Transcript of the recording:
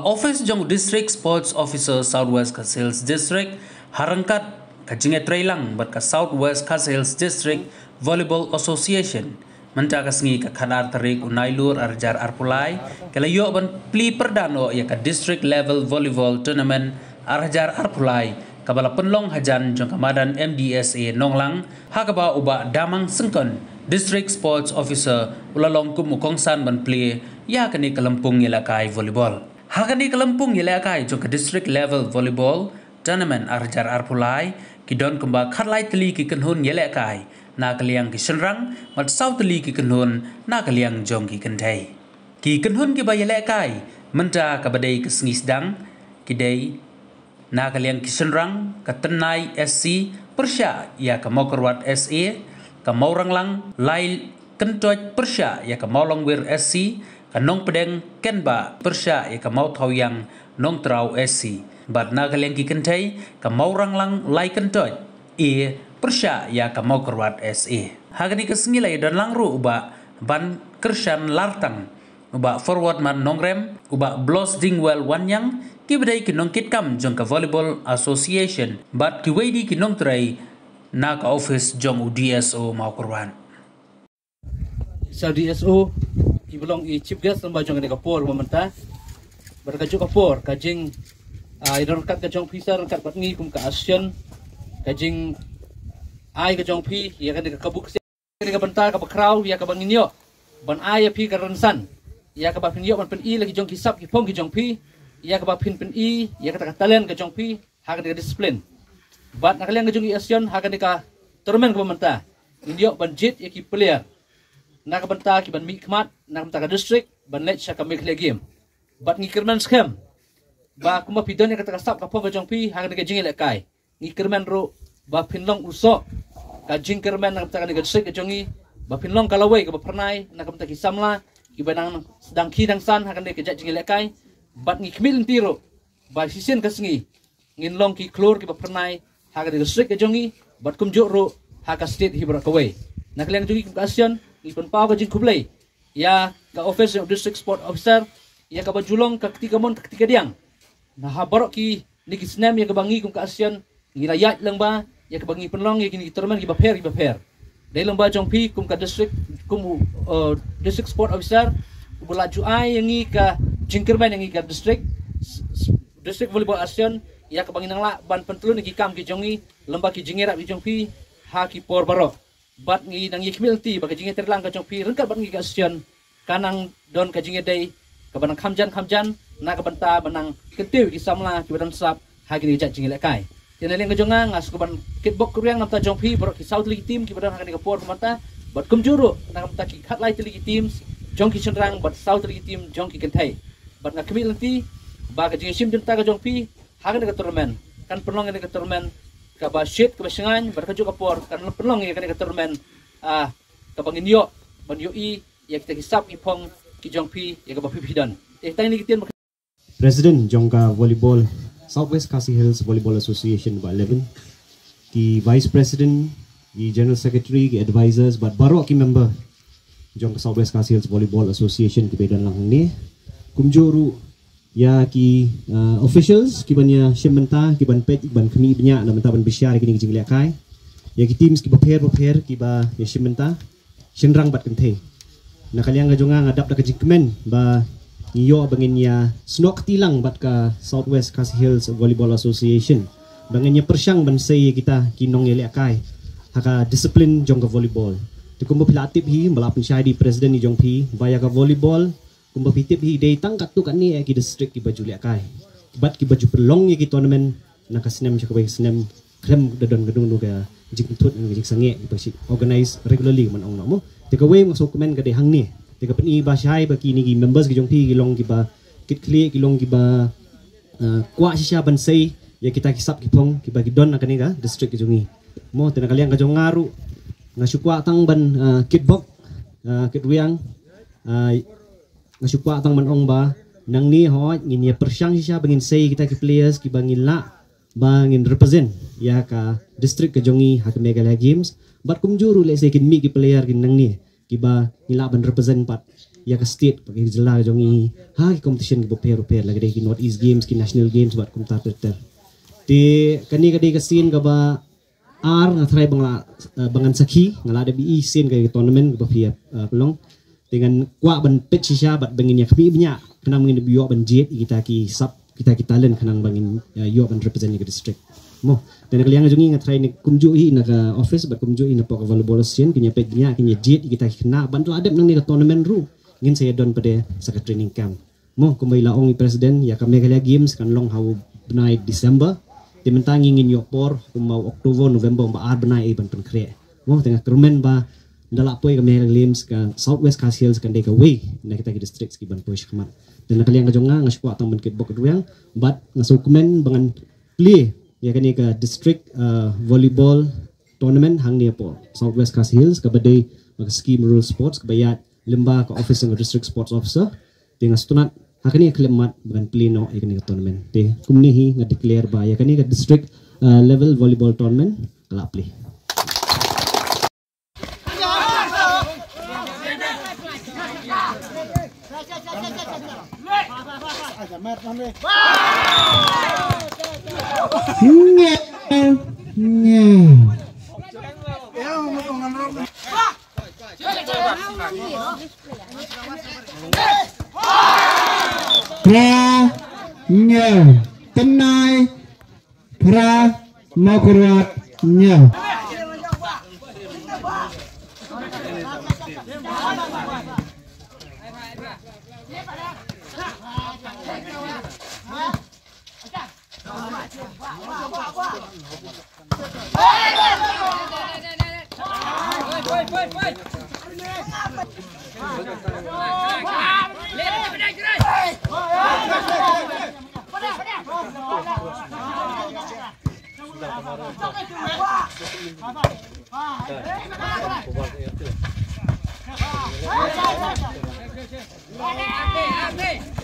office jong district sports officer Southwest Kasils District harangkat kajinge trailang bat ka Southwest Kasils District Volleyball Association menta kasngi ka khadar tarik unailur arjar arpulai kalayo ban pli perdano ya ka district level volleyball tournament arjar arpulai kabala penlong hajan jong kamadan MDSA nonglang hakaba uba damang sengkon district sports officer ulalong kumukongsan ban pli ya kani kalampung yelakai volleyball hakani kalampung yelakai jong ka district level volleyball tournament arjar arpulai kidon kumba khatlai tli ki kanhun yelakai na kaliang ki senrang mat sau tli ki kanhun na kaliang jong ki kanthai ki kanhun ki ba yelakai menta ka badai kesngi sedang kidai na kaliang ki senrang ka tenai SC persya ya ka mokorwat SA ka maurang lang lai kentoj persya ya ka maulongwir SC ka nong pedeng kenba persya ya ka mau thawyang nong trau SC bat na kaliang ki kentai ka maurang lang lai kentoj persya ya ka mokorwat SA hagani ka sngilai don langru uba ban kershan lartang uba forward man nongrem uba blos dingwell wanyang ki bedai ki nong kitkam jong ka volleyball association bat ki wedi ki nong trai na ka office jong DSO maukorwan sa DSO ki belong i chief guest lamba jong ni kapor mamenta berkaju kapor kajing idon kat ka jong pisar kat patngi kum ka asyon kajing ai ka jong pi ya kan ka kabuk ka benta ka kraw ya ka banginyo ban ai pi ka ransan ya ka ba pinyo ban pen i lagi jong kisap ki pong ki jong pi ya ka ba pen i ya ka talent ka jong pi ha ka discipline bat nakaliang ka jong i asyon ha ka tournament ka benta inyo ban jit ya ki player na ka benta ki ban mi khmat na ka benta ka district ban let sha ka make game bat ngi kerman scam ba kuma pidon ya ka sap ka pong ka jong pi ha ka jing le kai ngi kerman ro ba pinlong uso ka jing kerman na ka benta ka district ka jong i ba pinlong kalawai ka ba pernai na ka benta ki samla ki banang sedang ki dang san ha ka jing le kai bat ngi khmil tiro ba sisen ka sngi ngin long ki klor ki ba pernai ha ka district ka jong i bat kum jo ro ha ka state hibra ka wei na kaliang jong i ka asyon ipon pau ka jing kublai ya ka office of district sport officer ya ka bajulong ka ketika mon ketika diang na habarok ki ni ki snam ya ka bangi kum ka asyon ngilayat lang ba ya ka bangi penlong ya kini tournament ki ba pair dai lang ba jong pi kum ka district kum district sport officer bulaju ai yang ka jingkerman yang ka district volleyball asyon ya ka bangi nang la ban pentelun ki kam ki jongi lamba ki jingera ki jong pi ha ki por barok bat ngi nang yikmilti ba ka jinge terlang ka jong pi rengkat bat ngi ka asyon kanang don ka jinge dai ka banang khamjan na ka banta banang ketiu ki samla ki badan sap ha ki jat jinge le kai tenaleng ka jonga ngas ka ban kitbok kuryang namta jong pi borok ki south league team ki badan ha ki ka por mata bat kum juru na ka banta ki khatlai league teams jong ki senrang bat south league team jong ki kentai bat na kemilti ba ka jinge sim jenta ka jong pi ha ka tournament kan penlong ka tournament ka ba shit ka ba singan bat ka jo ka por kan penlong ka tournament ka banginyo ban yo i ya kita hisap ipong ki jong pi ya ka ba pipidan tang ni kitin President Jongka Volleyball Southwest Khasi Hills Volleyball Association ba 11 ki Vice President ki General Secretary ki advisors but baru ki member Jongka Southwest Khasi Hills Volleyball Association ki bedan lang ni kumjuru ya ki officials ki banya shimenta ki ban pet ban khmi banya na menta ban bisyar ki ni jingle kai ya ki teams ki prepare ki ba ya shimenta shinrang bat kenthe na kaliang ga jonga ngadap da ka jikmen ba iyo bangin ya snok tilang bat ka Southwest Khasi Hills Volleyball Association bangin ya persyang ban say kita kinong yele kai haka discipline jong ka volleyball tu kumbo pilatip hi malapin syai di president ni jong pi baya ka volleyball kumbo pitip hi day tangkat tu kan ni ki district ki baju le kai bat ki baju pelong ki tournament na ka sinem ka bai sinem klem dadon gedung nu ka jingtut ngi jing sange ki organize regularly man ong namo te ka way masuk komen ka de hang ni te ka peni ba syai ba ki ni ki members ki jong pi ki long ki ba kit clear ki long ki ba kwa shisha ban sei ya kita kisap ki pong ki ba ki don na ka ni ka district ki jongi mo te na kaliang ka jong ngaru ngasukwa tang ban kitbok kitwiang ngasukwa tang man ong ba nang ni ho ngin ya persyang shisha bangin sei kita ki players ki bangin la bangin represent ya ka district ka jongi ha ka mega games bat kum juru le se kin mi ki player kin nang ni ki ba nila ban represent pat ya ke state pakai jela jongi ha ki competition ki prepare lagi ki North East Games ki National Games buat kumta ter ti kani kadi ke scene ka ba ar ngatrai bangla bangan saki ngala ada bi scene ka tournament ba pia pelong dengan kuat ban pitch sha bat bangin ya kami banyak kena mengin biok ban jet kita ki sub kita talent kenang bangin yo ban represent ke district mo dan kalian jongi ngatrai ni kumju na ka office bat kumju na pok volleyball scene kinya pet nya kinya jet kita kena ban adap nang ni ka tournament ru ngin saya don pada saka training camp mo kumbai laong i president ya kami kali games kan long hau benai December di mentang ingin yopor kumau Oktober November ba ar benai ban pen kre mo tengah kermen ba dalak poi kami games kan Southwest Castles kan deka way na kita ki district ki ban push kemat dan kalian kajonga ngasku atang ban kitbok duang bat ngasukumen bangan play ya kan ka district volleyball tournament hang ni po Southwest Castles ka badai mag scheme rural sports ka bayat lemba ka office ng district sports officer dengan stunat hakani klemat bukan pleno ikani tournament te kumnihi nga declare ba ya kani ka district level volleyball tournament kala play tenai pra makurat nya Ate.